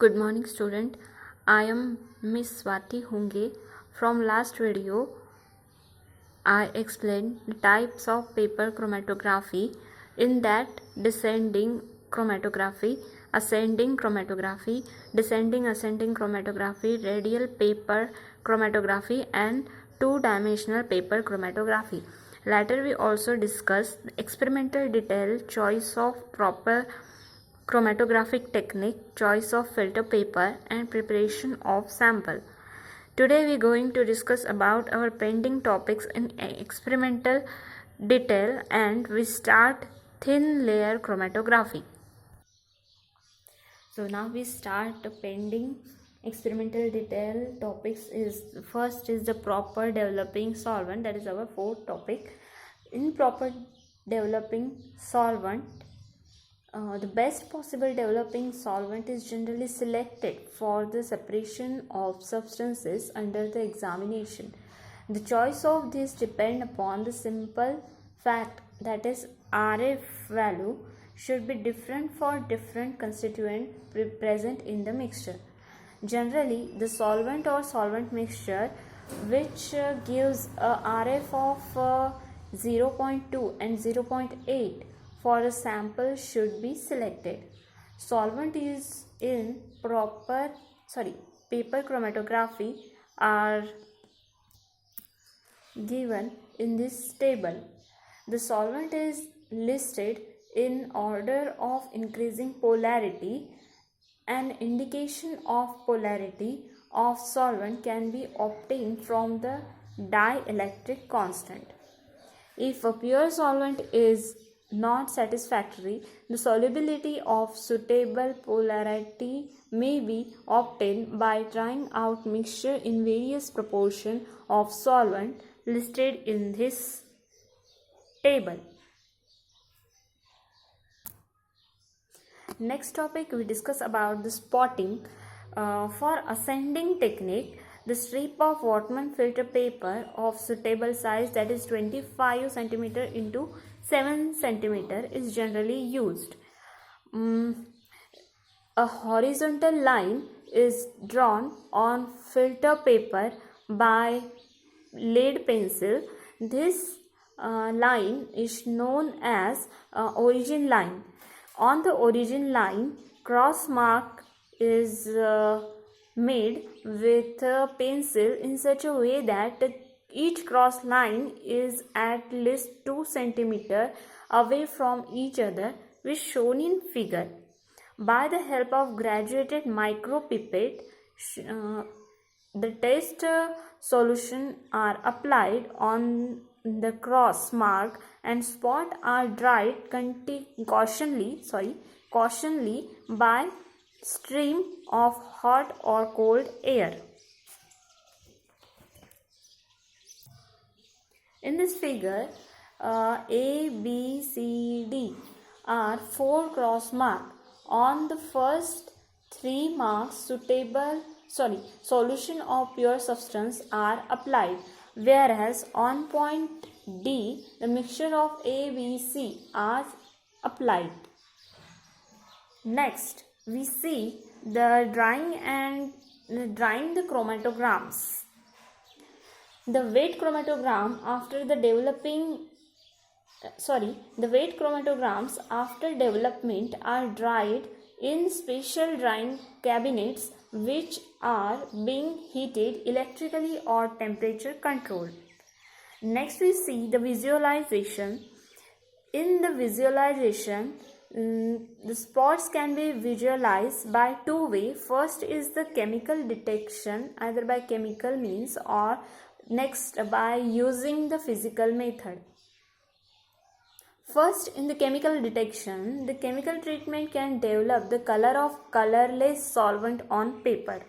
Good morning student. I am Miss Swati Hunge. From last video I explained the types of paper chromatography. In that, descending chromatography, ascending chromatography, descending ascending chromatography, radial paper chromatography and two-dimensional paper chromatography. Later we also discussed experimental detail, choice of proper chromatographic technique, choice of filter paper and preparation of sample. Today we are going to discuss about our pending topics in experimental detail, and we start thin layer chromatography. So now we start the pending experimental detail topics. First is the proper developing solvent, that is our fourth topic. In proper developing solvent, the best possible developing solvent is generally selected for the separation of substances under the examination. The choice of this depends upon the simple fact that is RF value should be different for different constituent present in the mixture. Generally, the solvent or solvent mixture which gives a RF of 0.2 and 0.8 for a sample should be selected. Solvent is in paper chromatography are given in this table. The solvent is listed in order of increasing polarity. An indication of polarity of solvent can be obtained from the dielectric constant. If a pure solvent is not satisfactory, the solubility of suitable polarity may be obtained by trying out mixture in various proportion of solvent listed in this table. Next topic we discuss about the spotting. For ascending technique, the strip of Whatman filter paper of suitable size, that is 25 cm into 7 cm, is generally used. A horizontal line is drawn on filter paper by lead pencil. This line is known as origin line. On the origin line, cross mark is made with a pencil in such a way that each cross line is at least 2 cm away from each other, which shown in figure. By the help of graduated micropipette, the test solution are applied on the cross mark and spot are dried cautionly by stream of hot or cold air. In this figure, A, B, C, D are 4 cross marks. On the first 3 marks, solution of pure substance are applied, whereas on point D, the mixture of A, B, C are applied. Next, we see the drying the chromatograms. The wet chromatograms after development are dried in special drying cabinets which are being heated electrically or temperature controlled. Next we see the visualization. In the visualization, the spots can be visualized by two ways. First is the chemical detection, either by chemical means or next by using the physical method. First, in the chemical detection, the chemical treatment can develop the color of colorless solvent on paper.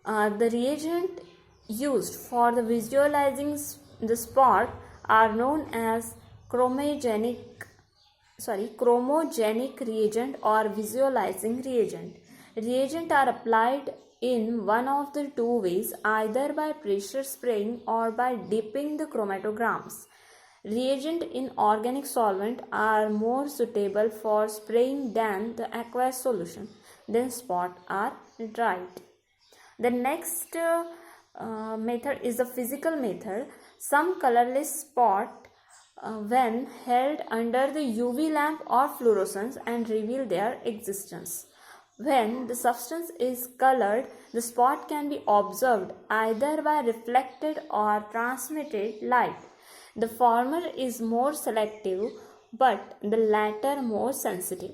The reagent used for the visualizing the spot are known as chromogenic reagent or visualizing reagent. Reagent are applied in one of the two ways, either by pressure spraying or by dipping the chromatograms. Reagent in organic solvent are more suitable for spraying than the aqueous solution. then spots are dried. The next method is the physical method. Some colorless spot when held under the UV lamp or fluorescence and reveal their existence. When the substance is colored, the spot can be observed either by reflected or transmitted light. The former is more selective, but the latter more sensitive.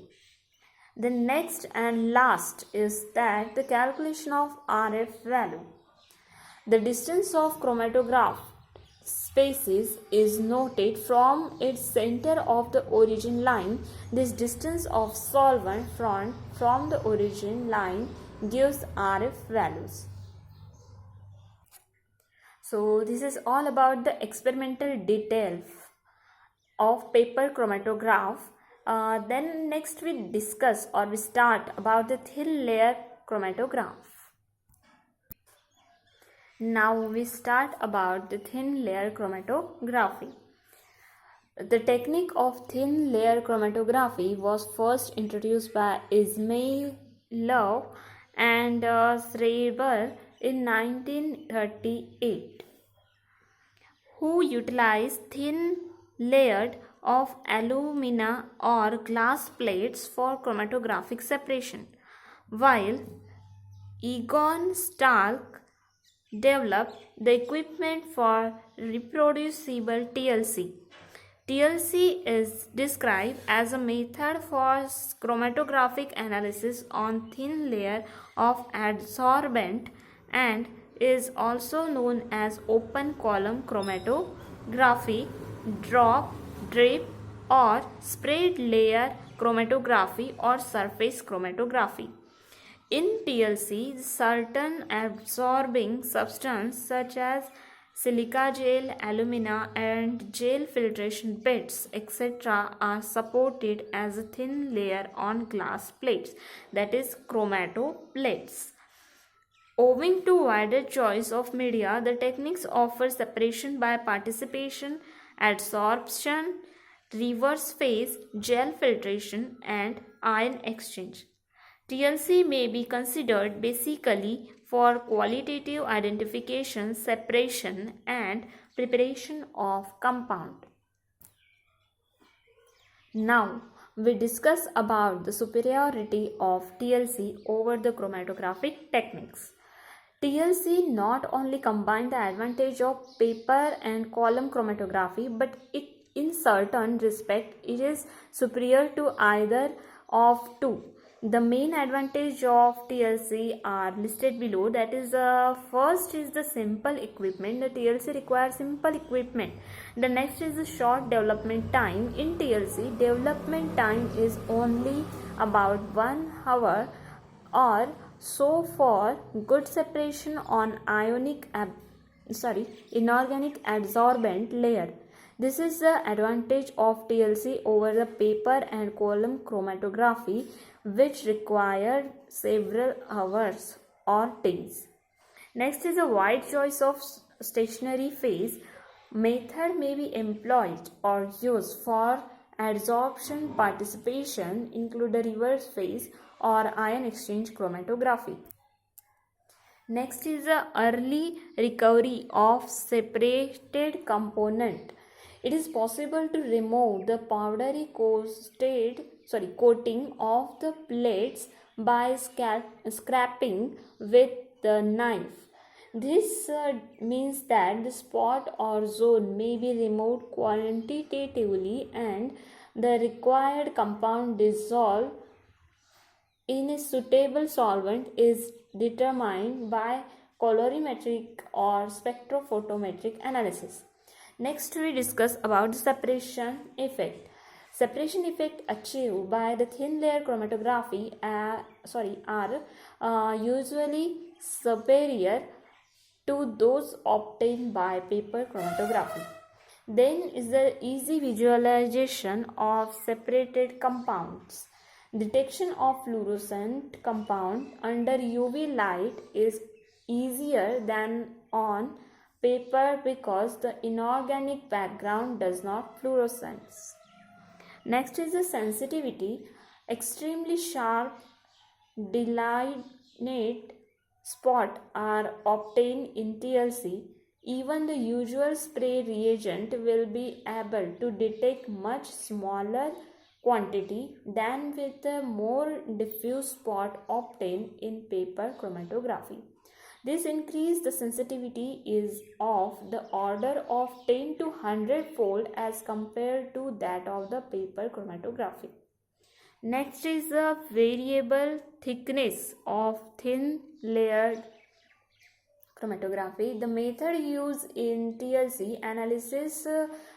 The next and last is that the calculation of RF value. The distance of chromatograph species is noted from its center of the origin line. This distance of solvent from the origin line gives RF values. So this is all about the experimental details of paper chromatograph. Then next we discuss or we start about the thin layer chromatograph. Now we start about the thin layer chromatography. The technique of thin layer chromatography was first introduced by Ismailov and Schreiber in 1938, who utilized thin layered of alumina or glass plates for chromatographic separation, while Egon Stark developed the equipment for reproducible TLC. TLC is described as a method for chromatographic analysis on thin layer of adsorbent and is also known as open column chromatography, drop, drip or spread layer chromatography or surface chromatography. In TLC, certain absorbing substance such as silica gel, alumina and gel filtration beds, etc. are supported as a thin layer on glass plates, that is chromatoplates. Owing to wider choice of media, the techniques offer separation by participation, adsorption, reverse phase, gel filtration and ion exchange. TLC may be considered basically for qualitative identification, separation and preparation of compound. Now we discuss about the superiority of TLC over the chromatographic techniques. TLC not only combines the advantage of paper and column chromatography, but in certain respect it is superior to either of two. The main advantage of TLC are listed below. That is, first is the simple equipment. The TLC requires simple equipment. The next is the short development time. In TLC, development time is only about 1 hour or so for good separation on inorganic adsorbent layer. This is the advantage of TLC over the paper and column chromatography, which required several hours or days. Next is a wide choice of stationary phase. Method may be employed or used for adsorption participation, include the reverse phase or ion exchange chromatography. Next is the early recovery of separated component. It is possible to remove the powdery coating of the plates by scraping with the knife. This means that the spot or zone may be removed quantitatively and the required compound dissolved in a suitable solvent is determined by colorimetric or spectrophotometric analysis. Next we discuss about the separation effect. Separation effect achieved by the thin layer chromatography are usually superior to those obtained by paper chromatography. Then is the easy visualization of separated compounds. Detection of fluorescent compound under UV light is easier than on paper because the inorganic background does not fluoresce. Next is the sensitivity. Extremely sharp delineate spot are obtained in TLC, even the usual spray reagent will be able to detect much smaller quantity than with the more diffuse spot obtained in paper chromatography. This increase the sensitivity is of the order of 10 to 100 fold as compared to that of the paper chromatography. Next is the variable thickness of thin layered chromatography. The method used in TLC analysis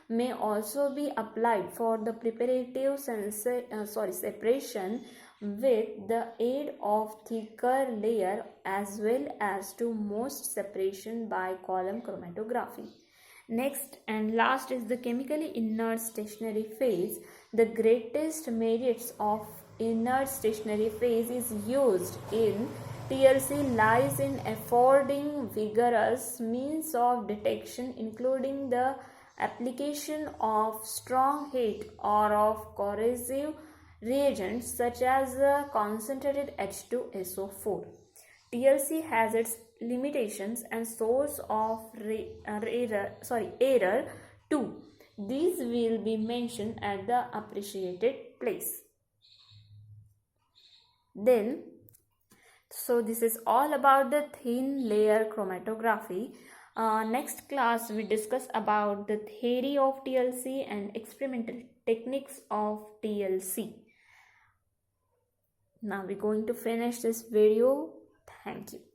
may also be applied for the preparative separation with the aid of thicker layer as well as to most separation by column chromatography. Next and last is the chemically inert stationary phase. The greatest merits of inert stationary phase is used in TLC lies in affording vigorous means of detection, including the application of strong heat or of corrosive reagents such as concentrated H2SO4. TLC has its limitations and source of error too. These will be mentioned at the appreciated place. So this is all about the thin layer chromatography. Next class we discuss about the theory of TLC and experimental techniques of TLC. Now we're going to finish this video. Thank you.